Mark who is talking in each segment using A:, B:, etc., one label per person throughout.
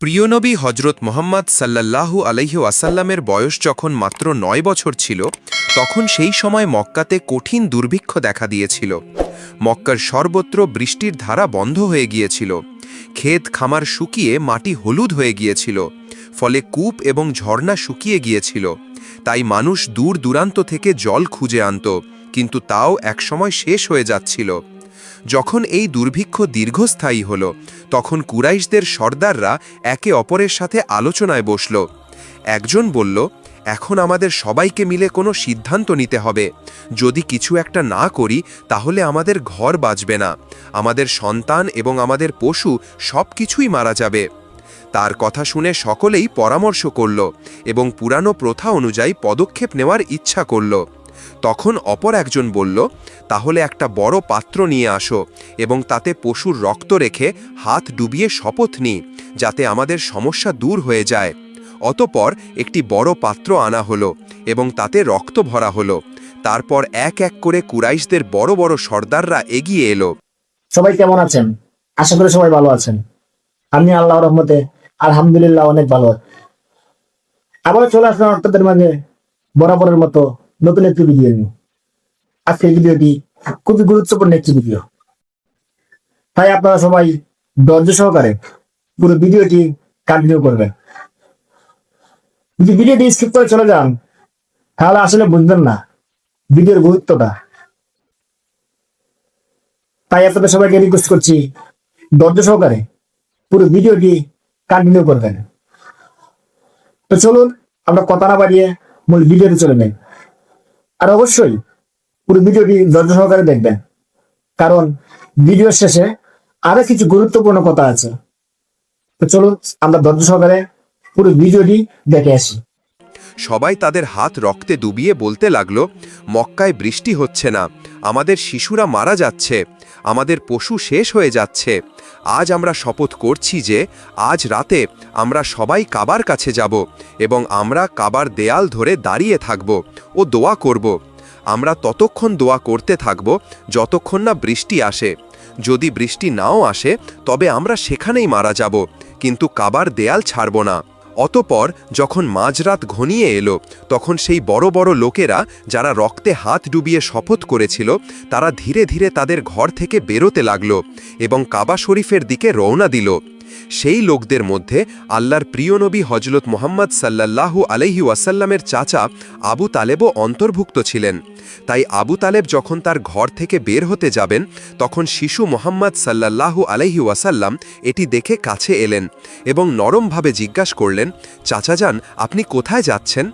A: প্রিয়নবী হজরত মোহাম্মদ সাল্লাল্লাহু আলাইহি ওয়াসাল্লামের বয়স যখন মাত্র ৯ বছর ছিল তখন সেই সময় মক্কাতে কঠিন দুর্ভিক্ষ দেখা দিয়েছিল। মক্কার সর্বত্র বৃষ্টির ধারা বন্ধ হয়ে গিয়েছিল, ক্ষেত খামার শুকিয়ে মাটি হলুদ হয়ে গিয়েছিল, ফলে কূপ এবং ঝর্ণা শুকিয়ে গিয়েছিল। তাই মানুষ দূর দূরান্ত থেকে জল খুঁজে আনত, কিন্তু তাও একসময় শেষ হয়ে যাচ্ছিল। যখন এই দুর্ভিক্ষ দীর্ঘস্থায়ী হল তখন কুরাইশদের সর্দাররা একে অপরের সাথে আলোচনায় বসল। একজন বলল, এখন আমাদের সবাইকে মিলে কোনো সিদ্ধান্ত নিতে হবে। যদি কিছু একটা না করি তাহলে আমাদের ঘর বাঁচবে না, আমাদের সন্তান এবং আমাদের পশু সব কিছুই মারা যাবে। তার কথা শুনে সকলেই পরামর্শ করল এবং পুরানো প্রথা অনুযায়ী পদক্ষেপ নেওয়ার ইচ্ছা করল। তখন অপর একজন বলল, তাহলে একটা বড় পাত্র নিয়ে আসো এবং তাতে পশুর রক্ত রেখে হাত ডুবিয়ে শপথ নিই, যাতে আমাদের সমস্যা দূর হয়ে যায়। অতঃপর একটি বড় পাত্র আনা হলো এবং তাতে রক্ত ভরা হলো। তারপর এক এক করে কুরাইশদের বড় বড় সর্দাররা এগিয়ে এলো।
B: সবাই কেমন আছেন? আশা করি সবাই ভালো আছেন। আমি আল্লাহর রহমতে আলহামদুলিল্লাহ অনেক ভালো। আবার চলে আসলাম আপনাদের মাঝে বরাবরের মতো নতুন একটি ভিডিও নিয়ে। আজকের ভিডিওটি খুবই গুরুত্বপূর্ণ একটি ভিডিও, তাই আপনারা সবাই ধৈর্য সহকারে পুরো ভিডিওটি কন্টিনিউ করবেন। যদি ভিডিওটি স্কিপ করে চলে যান তাহলে আসলে বুঝবেন না ভিডিওর গুরুত্বটা। তাই আপনাদের সবাইকে রিকোয়েস্ট করছি ধৈর্য সহকারে পুরো ভিডিওটি কন্টিনিউ করবেন। তো চলুন আমরা কথা না বাড়িয়ে মূল ভিডিওতে চলে যাই। আর অবশ্যই পুরো ভিডিওটি ধৈর্য সহকারে দেখবেন, কারণ ভিডিওর শেষে আরো কিছু গুরুত্বপূর্ণ কথা আছে। তো চলুন আমরা ধৈর্য সহকারে পুরো ভিডিওটি দেখে আসি।
A: সবাই তাদের হাত রক্তে ডুবিয়ে বলতে লাগলো, মক্কায় বৃষ্টি হচ্ছে না, আমাদের শিশুরা মারা যাচ্ছে, আমাদের পশু শেষ হয়ে যাচ্ছে। আজ আমরা শপথ করছি যে আজ রাতে আমরা সবাই কাবার কাছে যাব এবং আমরা কাবার দেয়াল ধরে দাঁড়িয়ে থাকব ও দোয়া করব। আমরা ততক্ষণ দোয়া করতে থাকব যতক্ষণ না বৃষ্টি আসে। যদি বৃষ্টি নাও আসে তবে আমরা সেখানেই মারা যাব, কিন্তু কাবার দেয়াল ছাড়ব না। অতঃপর যখন মাঝরাত ঘনিয়ে এলো তখন সেই বড় বড় লোকেরা যারা রক্তে হাত ডুবিয়ে শপথ করেছিল তারা ধীরে ধীরে তাদের ঘর থেকে বেরোতে লাগলো এবং কাবা শরীফের দিকে রওনা দিল। সেই লোকদের মধ্যে আল্লাহর প্রিয় নবী হজরত মোহাম্মদ সাল্লাল্লাহু আলাইহি ওয়াসাল্লামের চাচা আবু তালেবও অন্তর্ভুক্ত ছিলেন। তাই আবু তালেব যখন তার ঘর থেকে বের হতে যাবেন তখন শিশু মোহাম্মদ সাল্লাল্লাহু আলাইহি ওয়াসাল্লাম এটি দেখে কাছে এলেন এবং নরমভাবে জিজ্ঞাসা করলেন, চাচাজান, আপনি কোথায় যাচ্ছেন?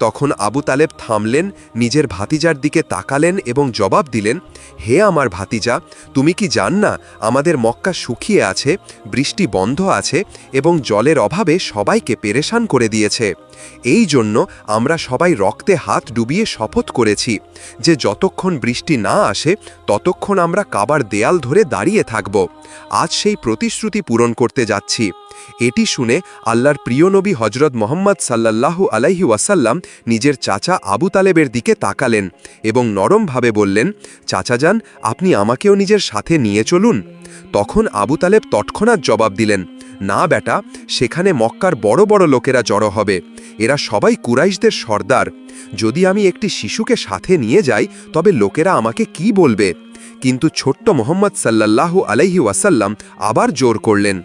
A: তখন আবু তালেব থামলেন, নিজের ভাতিজার দিকে তাকালেন এবং জবাব দিলেন, হে আমার ভাতিজা, তুমি কি জান না আমাদের মক্কা শুকিয়ে আছে, বৃষ্টি বন্ধ আছে এবং জলের অভাবে সবাইকে পেরেশান করে দিয়েছে। এই জন্য আমরা সবাই রক্তে হাত ডুবিয়ে শপথ করেছি যে যতক্ষণ বৃষ্টি না আসে ততক্ষণ আমরা কাবার দেয়াল ধরে দাঁড়িয়ে থাকব। আজ সেই প্রতিশ্রুতি পূরণ করতে যাচ্ছি। এটি শুনে আল্লাহর প্রিয় নবী হজরত মোহাম্মদ সাল্লাল্লাহু আলাইহি ওয়াসাল্লাম নিজের চাচা আবু তালেবের দিকে তাকালেন এবং নরমভাবে বললেন, চাচাজান, আপনি আমাকেও নিজের সাথে নিয়ে চলুন। তখন আবু তালেব তৎক্ষণাৎ জবাব দিলেন, না বেটা, সেখানে মক্কার বড় বড় লোকেরা জড়ো হবে, এরা সবাই কুরাইশদের সর্দার। যদি আমি একটি শিশুকে সাথে নিয়ে যাই তবে লোকেরা আমাকে কি বলবে? কিন্তু ছোট্ট মোহাম্মদ সাল্লাল্লাহু আলাইহি ওয়াসাল্লাম আবার জোর করলেন।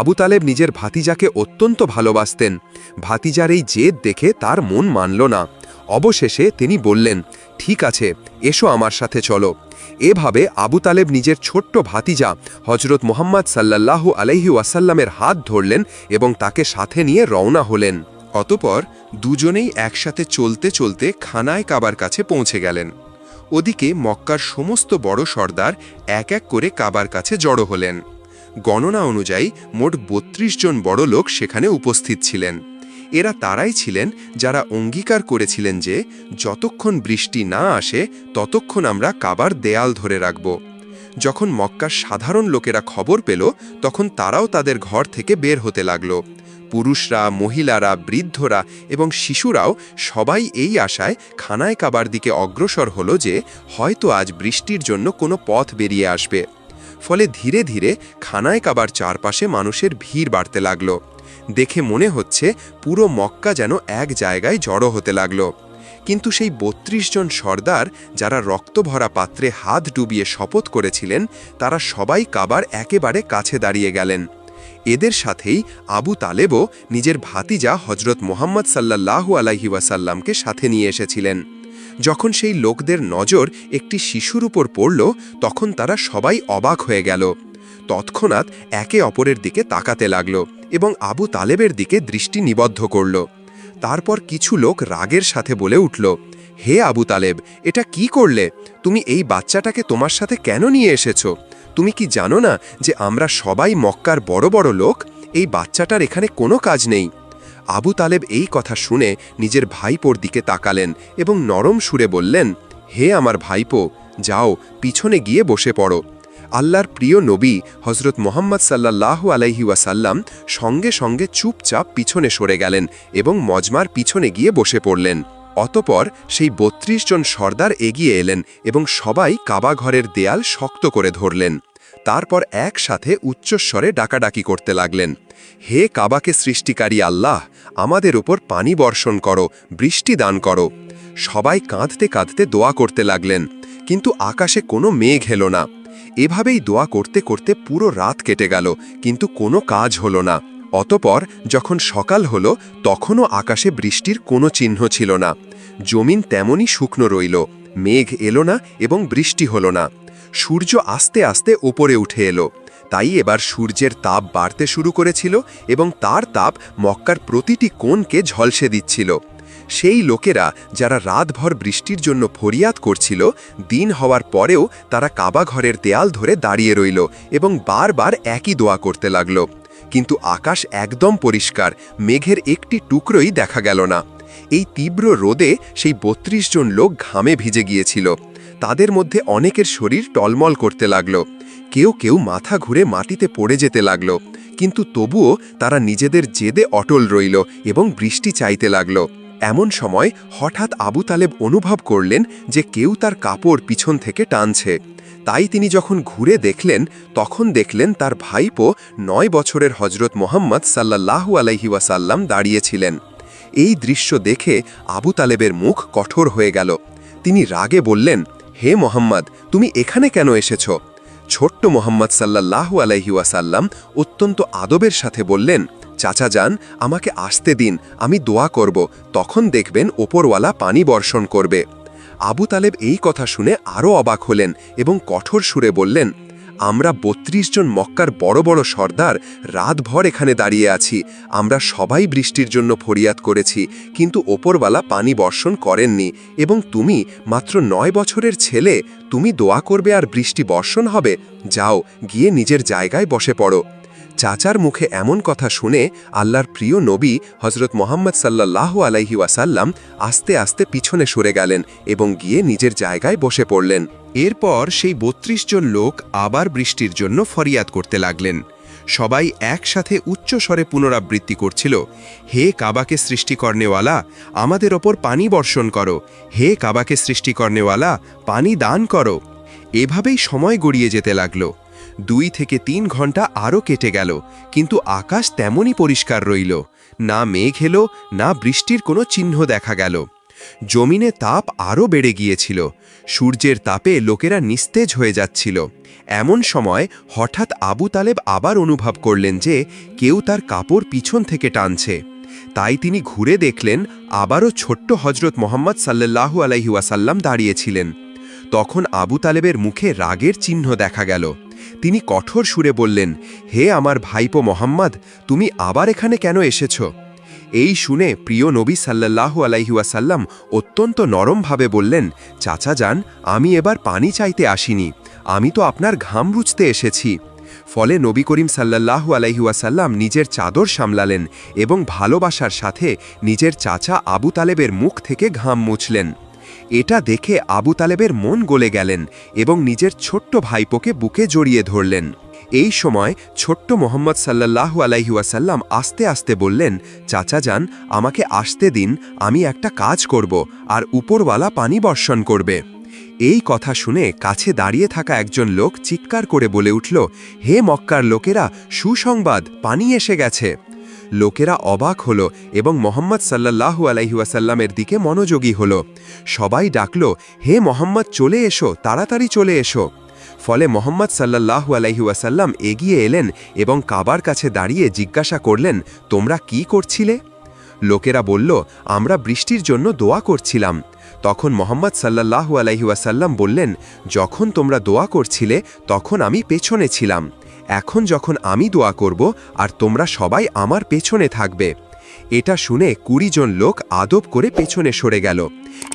A: আবু তালেব নিজের ভাতিজাকে অত্যন্ত ভালোবাসতেন। ভাতিজার এই জেদ দেখে তার মন মানল না। অবশেষে তিনি বললেন, ঠিক আছে, এসো আমার সাথে চলো। এভাবে আবু তালেব নিজের ছোট্ট ভাতিজা হজরত মোহাম্মদ সাল্লাল্লাহু আলাইহি ওয়াসাল্লামের হাত ধরলেন এবং তাকে সাথে নিয়ে রওনা হলেন। অতঃপর দুজনেই একসাথে চলতে চলতে খানায় কাবার কাছে পৌঁছে গেলেন। ওদিকে মক্কার সমস্ত বড় সর্দার এক এক করে কাবার কাছে জড়ো হলেন। গণনা অনুযায়ী মোট ৩২ জন বড় লোক সেখানে উপস্থিত ছিলেন। এরা তারাই ছিলেন যারা অঙ্গীকার করেছিলেন যে যতক্ষণ বৃষ্টি না আসে ততক্ষণ আমরা কাবার দেয়াল ধরে রাখব। যখন মক্কার সাধারণ লোকেরা খবর পেল তখন তারাও তাদের ঘর থেকে বের হতে লাগল। পুরুষরা, মহিলারা, বৃদ্ধরা এবং শিশুরাও সবাই এই আশায় খানায় কাবার দিকে অগ্রসর হলো যে হয়তো আজ বৃষ্টির জন্য কোনো পথ বেরিয়ে আসবে। ফলে ধীরে ধীরে খানায় কাবার চারপাশে মানুষের ভিড় বাড়তে লাগল। দেখে মনে হচ্ছে পুরো মক্কা যেন এক জায়গায় জড়ো হতে লাগল। কিন্তু সেই ৩২ জন সর্দার যারা রক্তভরা পাত্রে হাত ডুবিয়ে শপথ করেছিলেন, তারা সবাই কাবার একেবারে কাছে দাঁড়িয়ে গেলেন। এদের সাথেই আবু তালেবও নিজের ভাতিজা হজরত মুহাম্মদ সাল্লাল্লাহু আলাইহি ওয়াসাল্লামকে সাথে নিয়ে এসেছিলেন। যখন সেই লোকদের নজর একটি শিশুর উপর পড়ল, তখন তারা সবাই অবাক হয়ে গেল। তৎক্ষণাৎ একে অপরের দিকে তাকাতে লাগল এবং আবু তালেবের দিকে দৃষ্টি নিবদ্ধ করল। তারপর কিছু লোক রাগের সাথে বলে উঠল, হে আবু তালেব, এটা কি করলে? তুমি এই বাচ্চাটাকে তোমার সাথে কেন নিয়ে এসেছো? তুমি কি জানো না যে আমরা সবাই মক্কার বড় বড় লোক? এই বাচ্চাটার এখানে কোনো কাজ নেই। আবু তালেব এই কথা শুনে নিজের ভাইপোর দিকে তাকালেন এবং নরম সুরে বললেন, হে আমার ভাইপো, যাও পিছনে গিয়ে বসে পড়ো। আল্লাহর প্রিয় নবী হজরত মুহাম্মদ সাল্লাল্লাহু আলাইহি ওয়াসাল্লাম সঙ্গে সঙ্গে চুপচাপ পিছনে সরে গেলেন এবং মজমার পিছনে গিয়ে বসে পড়লেন। অতপর সেই ৩২ জন সর্দার এগিয়ে এলেন এবং সবাই কাবা ঘরের দেয়াল শক্ত করে ধরলেন। তারপর একসাথে উচ্চস্বরে ডাকাডাকি করতে লাগলেন, হে কাবাকে সৃষ্টিকারী আল্লাহ, আমাদের উপর পানি বর্ষণ করো, বৃষ্টি দান করো। সবাই কাঁদতে কাঁদতে দোয়া করতে লাগলেন, কিন্তু আকাশে কোনো মেঘ এলো না। এভাবেই দোয়া করতে করতে পুরো রাত কেটে গেল, কিন্তু কোনো কাজ হলো না। অতপর যখন সকাল হলো, তখনও আকাশে বৃষ্টির কোনো চিহ্ন ছিল না। জমিন তেমনই শুকনো রইল, মেঘ এলো না এবং বৃষ্টি হলো না। সূর্য আস্তে আস্তে ওপরে উঠে এলো। তাই এবার সূর্যের তাপ বাড়তে শুরু করেছিল এবং তার তাপ মক্কার প্রতিটি কোণকে ঝলসে দিচ্ছিল। সেই লোকেরা যারা রাতভর বৃষ্টির জন্য ফরিয়াদ করছিল, দিন হওয়ার পরেও তারা কাবা ঘরের দেয়াল ধরে দাঁড়িয়ে রইল এবং বারবার একই দোয়া করতে লাগল। কিন্তু আকাশ একদম পরিষ্কার, মেঘের একটি টুকরোই দেখা গেল না। এই তীব্র রোদে সেই ৩২ জন লোক ঘামে ভিজে গিয়েছিল। তাদের মধ্যে অনেকের শরীর টলমল করতে লাগল, কেউ কেউ মাথা ঘুরে মাটিতে পড়ে যেতে লাগল। কিন্তু তবুও তারা নিজেদের জেদে অটল রইল এবং বৃষ্টি চাইতে লাগল। এমন সময় হঠাৎ আবু তালেব অনুভব করলেন যে কেউ তার কাপড় পিছন থেকে টানছে। তাই তিনি যখন ঘুরে দেখলেন, তখন দেখলেন তার ভাইপো ৯ বছরের হজরত মুহাম্মদ সাল্লাল্লাহু আলাইহি ওয়াসাল্লাম দাঁড়িয়েছিলেন। এই দৃশ্য দেখে আবু তালেবের মুখ কঠোর হয়ে গেল। তিনি রাগে বললেন, হে মুহাম্মদ, তুমি এখানে কেন এসেছ? ছোট্ট মুহাম্মদ সাল্লাল্লাহু আলাইহি ওয়াসাল্লাম অত্যন্ত আদবের সাথে বললেন, চাচা যান, আমাকে আসতে দিন, আমি দোয়া করব, তখন দেখবেন ওপরওয়ালা পানি বর্ষণ করবে। আবু তালেব এই কথা শুনে আরও অবাক হলেন এবং কঠোর সুরে বললেন, আমরা ৩২ জন মক্কার বড় বড় সর্দার রাতভর এখানে দাঁড়িয়ে আছি। আমরা সবাই বৃষ্টির জন্য ফরিয়াদ করেছি, কিন্তু ওপরওয়ালা পানি বর্ষণ করেননি। এবং তুমি মাত্র ৯ বছরের ছেলে, তুমি দোয়া করবে আর বৃষ্টি বর্ষণ হবে? যাও, গিয়ে নিজের জায়গায় বসে পড়ো। চাচার মুখে এমন কথা শুনে আল্লাহর প্রিয় নবী হজরত মুহাম্মদ সাল্লাল্লাহু আলাইহি ওয়াসাল্লাম আস্তে আস্তে পিছনে সরে গেলেন এবং গিয়ে নিজের জায়গায় বসে পড়লেন। এরপর সেই ৩২ জন লোক আবার বৃষ্টির জন্য ফরিয়াদ করতে লাগলেন। সবাই একসাথে উচ্চ স্বরে পুনরাবৃত্তি করছিল, হে কাবাকে সৃষ্টি করনেওয়ালা, আমাদের ওপর পানি বর্ষণ করো। হে কাবাকে সৃষ্টি করনেওয়ালা, পানি দান করো। এভাবেই সময় গড়িয়ে যেতে লাগল। ২ থেকে ৩ ঘন্টা আরও কেটে গেল, কিন্তু আকাশ তেমনই পরিষ্কার রইল। না মেঘ এলো, না বৃষ্টির কোনো চিহ্ন দেখা গেল। জমিনে তাপ আরও বেড়ে গিয়েছিল। সূর্যের তাপে লোকেরা নিস্তেজ হয়ে যাচ্ছিল। এমন সময় হঠাৎ আবু তালেব আবার অনুভব করলেন যে কেউ তার কাপড় পিছন থেকে টানছে। তাই তিনি ঘুরে দেখলেন, আবারও ছোট্ট হজরত মুহাম্মদ সাল্লাল্লাহু আলাইহি ওয়াসাল্লাম দাঁড়িয়েছিলেন। তখন আবু তালেবের মুখে রাগের চিহ্ন দেখা গেল। তিনি কঠোর সুরে বললেন, হে আমার ভাইপো মুহাম্মদ, তুমি আবার এখানে কেন এসেছ? এই শুনে প্রিয় নবী সাল্লাল্লাহু আলাইহি ওয়াসাল্লাম অত্যন্ত নরমভাবে বললেন, চাচা যান, আমি এবার পানি চাইতে আসিনি, আমি তো আপনার ঘাম মুছতে এসেছি। ফলে নবী করিম সাল্লাল্লাহু আলাইহি ওয়াসাল্লাম নিজের চাদর সামলালেন এবং ভালোবাসার সাথে নিজের চাচা আবু তালেবের মুখ থেকে ঘাম মুছলেন। এটা দেখে আবু তালেবের মন গলে গেলেন এবং নিজের ছোট্ট ভাইপোকে বুকে জড়িয়ে ধরলেন। এই সময় ছোট্ট মুহাম্মদ সাল্লাল্লাহু আলাইহি ওয়াসাল্লাম আস্তে আস্তে বললেন, চাচা যান, আমাকে আসতে দিন, আমি একটা কাজ করব আর উপরওয়ালা পানি বর্ষণ করবে। এই কথা শুনে কাছে দাঁড়িয়ে থাকা একজন লোক চিৎকার করে বলে উঠল, হে মক্কার লোকেরা, সুসংবাদ, পানি এসে গেছে। লোকেরা অবাক হল এবং মোহাম্মদ সাল্লাল্লাহু আলাইহি ওয়াসাল্লামের দিকে মনোযোগী হল। সবাই ডাকল, হে মোহাম্মদ, চলে এসো, তাড়াতাড়ি চলে এসো। ফলে মোহাম্মদ সাল্লাল্লাহু আলাইহি ওয়াসাল্লাম এগিয়ে এলেন এবং কাবার কাছে দাঁড়িয়ে জিজ্ঞাসা করলেন, তোমরা কি করছিলে? লোকেরা বলল, আমরা বৃষ্টির জন্য দোয়া করছিলাম। তখন মোহাম্মদ সাল্লাল্লাহু আলাইহি ওয়াসাল্লাম বললেন, যখন তোমরা দোয়া করছিলে তখন আমি পেছনে ছিলাম। এখন যখন আমি দোয়া করব আর তোমরা সবাই আমার পেছনে থাকবে। এটা শুনে 20 জন লোক আদব করে পেছনে সরে গেল,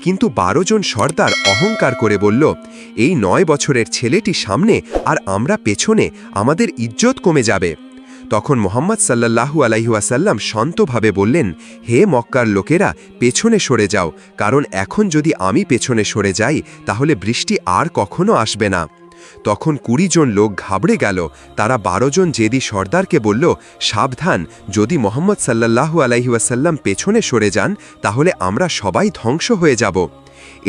A: কিন্তু 12 জন সর্দার অহংকার করে বলল, এই 9 বছরের ছেলেটি সামনে আর আমরা পেছনে, আমাদের ইজ্জত কমে যাবে। তখন মোহাম্মদ সাল্লাল্লাহু আলাইহি ওয়াসাল্লাম শান্তভাবে বললেন, হে মক্কার লোকেরা, পেছনে সরে যাও, কারণ এখন যদি আমি পেছনে সরে যাই তাহলে বৃষ্টি আর কখনো আসবে না। তখন 20 জন লোক ঘাবড়ে গেল। তারা 12 জন জেদি সর্দারকে বলল, সাবধান, যদি মোহাম্মদ সাল্লাল্লাহু আলাইহি ওয়াসাল্লাম পেছনে সরে যান তাহলে আমরা সবাই ধ্বংস হয়ে যাব।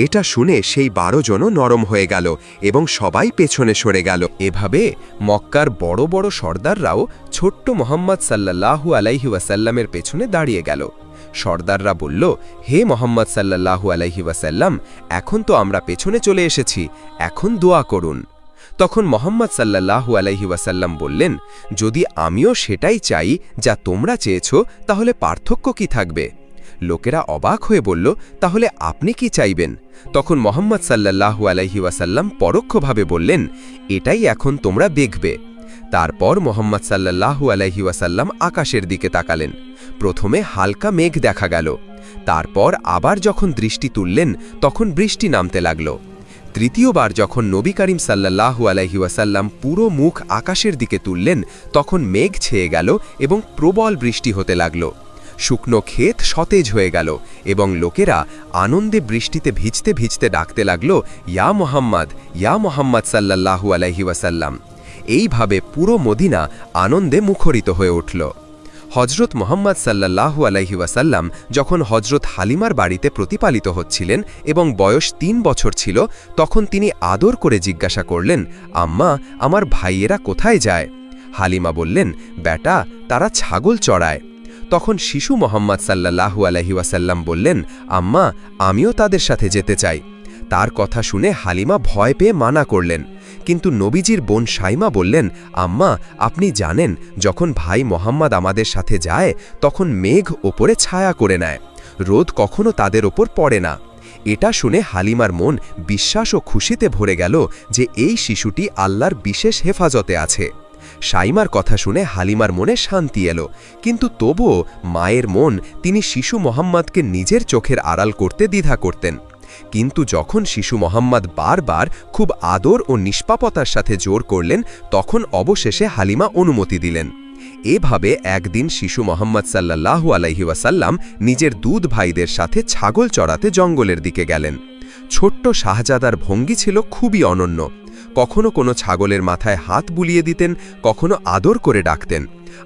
A: এটা শুনে সেই 12 জনও নরম হয়ে গেল এবং সবাই পেছনে সরে গেল।
C: এভাবে মক্কার বড় বড় সর্দাররাও ছোট্ট মোহাম্মদ সাল্লাল্লাহু আলাইহি ওয়াসাল্লামের পেছনে দাঁড়িয়ে গেল। সর্দাররা বলল, হে মোহাম্মদ সাল্লাল্লাহু আলাইহি ওয়াসাল্লাম, এখন তো আমরা পেছনে চলে এসেছি, এখন দোয়া করুন। তখন মোহাম্মদ সাল্লাল্লাহু আলাইহি ওয়াসাল্লাম বললেন, যদি আমিও সেটাই চাই যা তোমরা চেয়েছ তাহলে পার্থক্য কি থাকবে? লোকেরা অবাক হয়ে বলল, তাহলে আপনি কি চাইবেন? তখন মোহাম্মদ সাল্লাল্লাহু আলাইহি ওয়াসাল্লাম পরোক্ষভাবে বললেন, এটাই এখন তোমরা দেখবে। তারপর মোহাম্মদ সাল্লাল্লাহু আলাইহি ওয়াসাল্লাম আকাশের দিকে তাকালেন। প্রথমে হালকা মেঘ দেখা গেল, তারপর আবার যখন দৃষ্টি তুললেন তখন বৃষ্টি নামতে লাগল। তৃতীয়বার যখন নবী করিম সাল্লাল্লাহু আলাইহি ওয়াসাল্লাম পুরো মুখ আকাশের দিকে তুললেন তখন মেঘ ছেয়ে গেল এবং প্রবল বৃষ্টি হতে লাগল। শুকনো ক্ষেত সতেজ হয়ে গেল এবং লোকেরা আনন্দে বৃষ্টিতে ভিজতে ভিজতে ডাকতে লাগল, ইয়া মোহাম্মদ সাল্লাল্লাহু আলাইহি ওয়াসাল্লাম। এইভাবে পুরো মদিনা আনন্দে মুখরিত হয়ে উঠল। হজরত মোহাম্মদ সাল্লাল্লাহু আলাইহি ওয়াসাল্লাম যখন হজরত হালিমার বাড়িতে প্রতিপালিত হচ্ছিলেন এবং বয়স 3 বছর ছিল, তখন তিনি আদর করে জিজ্ঞাসা করলেন, আম্মা, আমার ভাইয়েরা কোথায় যায়? হালিমা বললেন, বেটা, তারা ছাগল চড়ায়। তখন শিশু মোহাম্মদ সাল্লাল্লাহু আলাইহি ওয়াসাল্লাম বললেন, আম্মা, আমিও তাদের সাথে যেতে চাই। তার কথা শুনে হালিমা ভয় পেয়ে মানা করলেন, কিন্তু নবীজির বোন শাইমা বললেন, আম্মা, আপনি জানেন যখন ভাই মোহাম্মদ আমাদের সাথে যায় তখন মেঘ ওপরে ছায়া করে নেয়, রোদ কখনো তাদের ওপর পড়ে না। এটা শুনে হালিমার মন বিশ্বাস ও খুশিতে ভরে গেল যে এই শিশুটি আল্লাহর বিশেষ হেফাজতে আছে। শাইমার কথা শুনে হালিমার মনে শান্তি এলো, কিন্তু তবুও মায়ের মন তিনি শিশু মোহাম্মদকে নিজের চোখের আড়াল করতে দ্বিধা করতেন। কিন্তু যখন শিশু মোহাম্মদ বারবার খুব আদর ও নিষ্পাপতার সাথে জোর করলেন তখন অবশেষে হালিমা অনুমতি দিলেন। এভাবে একদিন শিশু মোহাম্মদ সাল্লাল্লাহু আলাইহি ওয়াসাল্লাম নিজের দুধ ভাইদের সাথে ছাগল চড়াতে জঙ্গলের দিকে গেলেন। ছোট্ট শাহজাদার ভঙ্গি ছিল খুবই অনন্য। কখনো কোনো ছাগলের মাথায় হাত বুলিয়ে দিতেন, কখনো আদর করে ডাকতেন।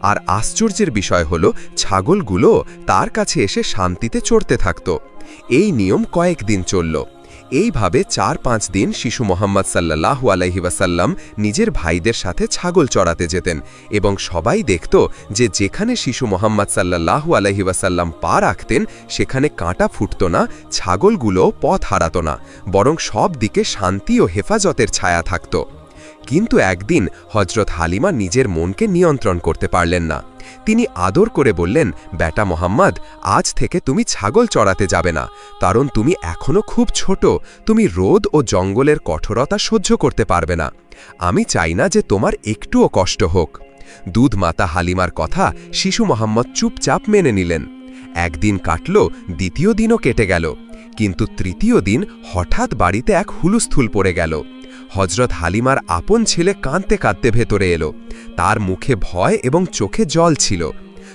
C: আর আশ্চর্যের বিষয় হল ছাগলগুলো তার কাছে এসে শান্তিতে চড়তে থাকত। এই নিয়ম কয়েকদিন চলল। এইভাবে 4-5 দিন শিশু মোহাম্মদ সাল্লাল্লাহু আলাইহি ওয়াসাল্লাম নিজের ভাইদের সাথে ছাগল চড়াতে যেতেন এবং সবাই দেখত যে যেখানে শিশু মোহাম্মদ সাল্লাল্লাহু আলাইহি ওয়াসাল্লাম পা রাখতেন সেখানে কাঁটা ফুটত না, ছাগলগুলো পথ হারাত না, বরং সব দিকে শান্তি ও হেফাজতের ছায়া থাকত। কিন্তু একদিন হজরত হালিমা নিজের মনকে নিয়ন্ত্রণ করতে পারলেন না। তিনি আদর করে বললেন, বেটা মোহাম্মদ, আজ থেকে তুমি ছাগল চড়াতে যাবে না, কারণ তুমি এখনো খুব ছোট, তুমি রোদ ও জঙ্গলের কঠোরতা সহ্য করতে পারবে না। আমি চাই না যে তোমার একটুও কষ্ট হোক। দুধ মাতা হালিমার কথা শিশু মোহাম্মদ চুপচাপ মেনে নিলেন। একদিন কাটল, দ্বিতীয় দিনও কেটে গেল, কিন্তু তৃতীয় দিন হঠাৎ বাড়িতে এক হুলস্থুল পড়ে গেল। হজরত হালিমার আপন ছেলে কাঁদতে কাঁদতে ভেতরে এলো। তার মুখে ভয় এবং চোখে জল ছিল।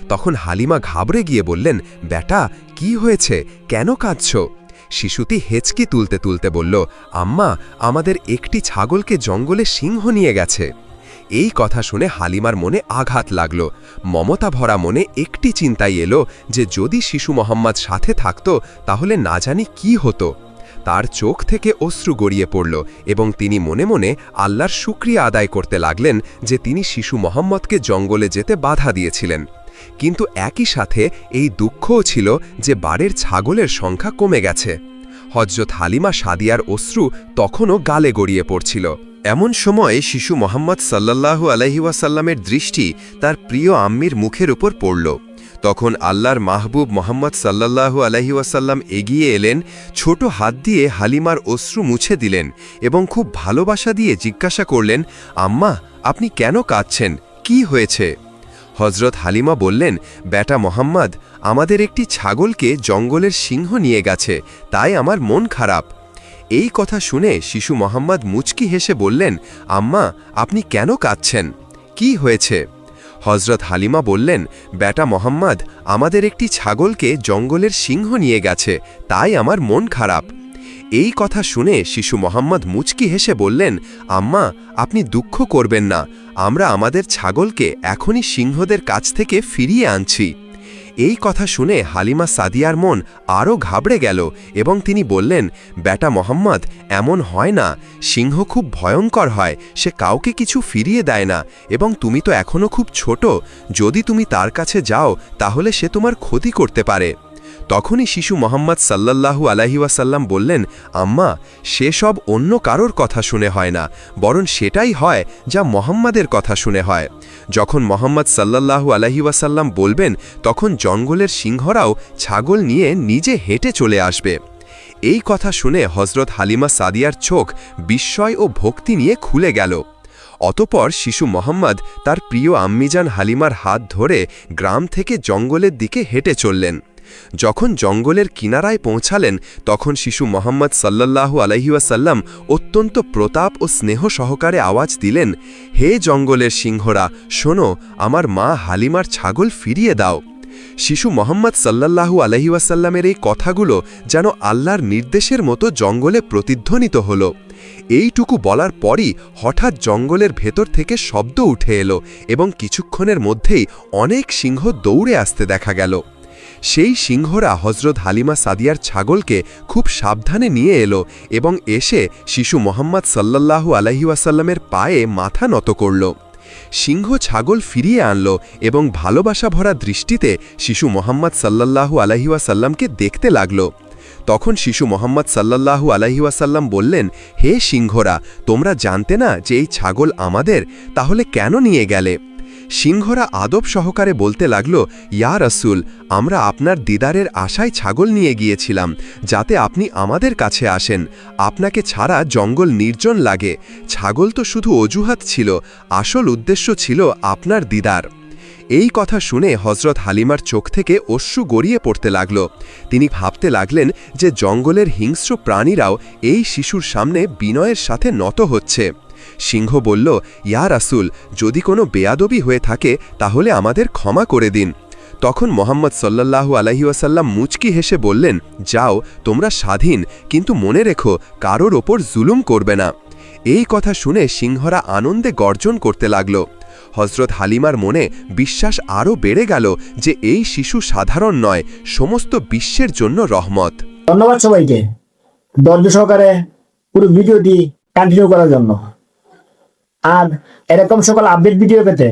C: তখন হালিমা ঘাবড়ে গিয়ে বললেন, বেটা, কি হয়েছে, কেন কাঁদছ? শিশুটি হেঁচকি তুলতে তুলতে বলল, আম্মা, আমাদের একটি ছাগলকে জঙ্গলে সিংহ নিয়ে গেছে। এই কথা শুনে হালিমার মনে আঘাত লাগল। মমতা ভরা মনে একটি চিন্তাই এলো যে যদি শিশু মোহাম্মদ সাথে থাকত তাহলে না জানি কি হতো। তার চোখ থেকে অশ্রু গড়িয়ে পড়ল এবং তিনি মনে মনে আল্লাহর শুকরিয়া আদায় করতে লাগলেন যে তিনি শিশু মোহাম্মদকে জঙ্গলে যেতে বাধা দিয়েছিলেন। কিন্তু একই সাথে এই দুঃখও ছিল যে বাড়ির ছাগলের সংখ্যা কমে গেছে। হযরত হালিমা সাদিয়ার অশ্রু তখনও গালে গড়িয়ে পড়ছিল।
A: এমন সময় শিশু মোহাম্মদ সাল্লাল্লাহু আলাইহি ওয়াসাল্লামের দৃষ্টি তার প্রিয় আম্মির মুখের উপর পড়ল। তখন আল্লাহর মাহবুব মোহাম্মদ সাল্লাল্লাহু আলাইহি ওয়াসাল্লাম এগিয়ে এলেন, ছোট হাত দিয়ে হালিমার অশ্রু মুছে দিলেন এবং খুব ভালোবাসা দিয়ে জিজ্ঞাসা করলেন, আম্মা, আপনি কেন কাঁদছেন? কি হয়েছে? হযরত হালিমা বললেন, বেটা মোহাম্মদ, আমাদের একটি ছাগলকে জঙ্গলের সিংহ নিয়ে গেছে, তাই আমার মন খারাপ। এই কথা শুনে শিশু মোহাম্মদ মুচকি হেসে বললেন, আম্মা, আপনি কেন কাঁদছেন? কি হয়েছে? হযরত হালিমা বললেন, বেটা মোহাম্মদ, আমাদের একটি ছাগলকে জঙ্গলের সিংহ নিয়ে গেছে, তাই আমার মন খারাপ। এই কথা শুনে শিশু মোহাম্মদ মুচকি হেসে বললেন, আম্মা, আপনি দুঃখ করবেন না, আমরা আমাদের ছাগলকে এখনই সিংহদের কাছ থেকে ফিরিয়ে আনছি। এই কথা শুনে হালিমা সাদিয়ার মন আরও ঘাবড়ে গেল এবং তিনি বললেন, বেটা মোহাম্মদ, এমন হয় না, সিংহ খুব ভয়ঙ্কর হয়, সে কাউকে কিছু ফিরিয়ে দেয় না এবং তুমি তো এখনও খুব ছোট, যদি তুমি তার কাছে যাও তাহলে সে তোমার ক্ষতি করতে পারে। তখনই শিশু মোহাম্মদ সাল্লাল্লাহু আলাইহি ওয়াসাল্লাম বললেন, আম্মা, সেসব অন্য কারোর কথা শুনে হয় না, বরং সেটাই হয় যা মোহাম্মদের কথা শুনে হয়। যখন মোহাম্মদ সাল্লাল্লাহু আলাইহি ওয়াসাল্লাম বলবেন, তখন জঙ্গলের সিংহরাও ছাগল নিয়ে নিজে হেঁটে চলে আসবে। এই কথা শুনে হযরত হালিমা সাদিয়ার চোখ বিস্ময় ও ভক্তি নিয়ে খুলে গেল। অতঃপর শিশু মোহাম্মদ তার প্রিয় আম্মিজান হালিমার হাত ধরে গ্রাম থেকে জঙ্গলের দিকে হেঁটে চললেন। যখন জঙ্গলের কিনারায় পৌঁছালেন, তখন শিশু মোহাম্মদ সাল্লাল্লাহু আলাইহি ওয়াসাল্লাম অত্যন্ত প্রতাপ ও স্নেহ সহকারে আওয়াজ দিলেন, হে জঙ্গলের সিংহরা, শোনো, আমার মা হালিমার ছাগল ফিরিয়ে দাও। শিশু মোহাম্মদ সাল্লাল্লাহু আলাইহি ওয়াসাল্লামের এই কথাগুলো যেন আল্লাহর নির্দেশের মতো জঙ্গলে প্রতিধ্বনিত হল। এইটুকু বলার পরই হঠাৎ জঙ্গলের ভেতর থেকে শব্দ উঠে এলো এবং কিছুক্ষণের মধ্যেই অনেক সিংহ দৌড়ে আসতে দেখা গেল। সেই সিংহরা হযরত হালিমা সাদিয়ার ছাগলকে খুব সাবধানে নিয়ে এলো এবং এসে শিশু মোহাম্মদ সাল্লাল্লাহু আলাইহি ওয়াসাল্লামের পায়ে মাথা নত করল। সিংহ ছাগল ফিরিয়ে আনল এবং ভালোবাসা ভরা দৃষ্টিতে শিশু মোহাম্মদ সাল্লাল্লাহু আলাইহি ওয়াসাল্লামকে দেখতে লাগল। তখন শিশু মোহাম্মদ সাল্লাল্লাহু আলাইহি ওয়াসাল্লাম বললেন, হে সিংহরা, তোমরা জানতে না যে এই ছাগল আমাদের, তাহলে কেন নিয়ে গেলে? সিংহরা আদব সহকারে বলতে লাগল, ইয়া রাসূল, আমরা আপনার দিদারের আশায় ছাগল নিয়ে গিয়েছিলাম, যাতে আপনি আমাদের কাছে আসেন। আপনাকে ছাড়া জঙ্গল নির্জন লাগে। ছাগল তো শুধু অজুহাত ছিল, আসল উদ্দেশ্য ছিল আপনার দিদার। এই কথা শুনে হযরত হালিমার চোখ থেকে অশ্রু গড়িয়ে পড়তে লাগল। তিনি ভাবতে লাগলেন যে জঙ্গলের হিংস্র প্রাণীরাও এই শিশুর সামনে বিনয়ের সাথে নত হচ্ছে। সিংহ বলল, ইয়া রাসূল, যদি কোনো বেয়াদবি হয়ে থাকে তাহলে আমাদের ক্ষমা করে দিন। তখন মোহাম্মদ সাল্লাল্লাহু আলাইহি ওয়াসাল্লাম মুচকি হেসে বললেন, যাও, তোমরা স্বাধীন, কিন্তু মনে রেখো, কারোর ওপর জুলুম করবে না। এই কথা শুনে সিংহরা আনন্দে গর্জন করতে লাগল। হযরত হালিমার মনে বিশ্বাস আরও বেড়ে গেল যে এই শিশু সাধারণ নয়, সমস্ত বিশ্বের জন্য রহমত।
B: ধন্যবাদ সবাইকে ধৈর্য সহকারে পুরো ভিডিওটি কন্টিনিউ করার জন্য। আর এরকম সকল আপডেট ভিডিও পেতে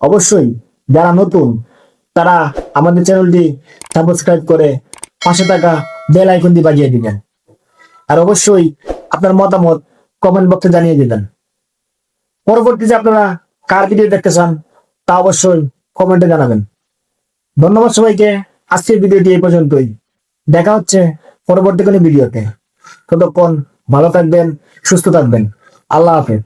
B: অবশ্যই যারা নতুন তারা আমাদের চ্যানেলটি সাবস্ক্রাইব করে পাশে থাকা বেল আইকনটি বাজিয়ে দিবেন। আর অবশ্যই আপনার মতামত কমেন্ট বক্সে জানিয়ে দিবেন। পরবর্তীতে আপনারা কার ভিডিও দেখতে চান তা অবশ্যই কমেন্টে জানাবেন। ধন্যবাদ সবাইকে। আজকের ভিডিওটি এই পর্যন্তই। দেখা হচ্ছে পরবর্তী কোনো ভিডিওতে। ততক্ষণ ভালো থাকবেন, সুস্থ থাকবেন। আল্লাহ হাফেজ।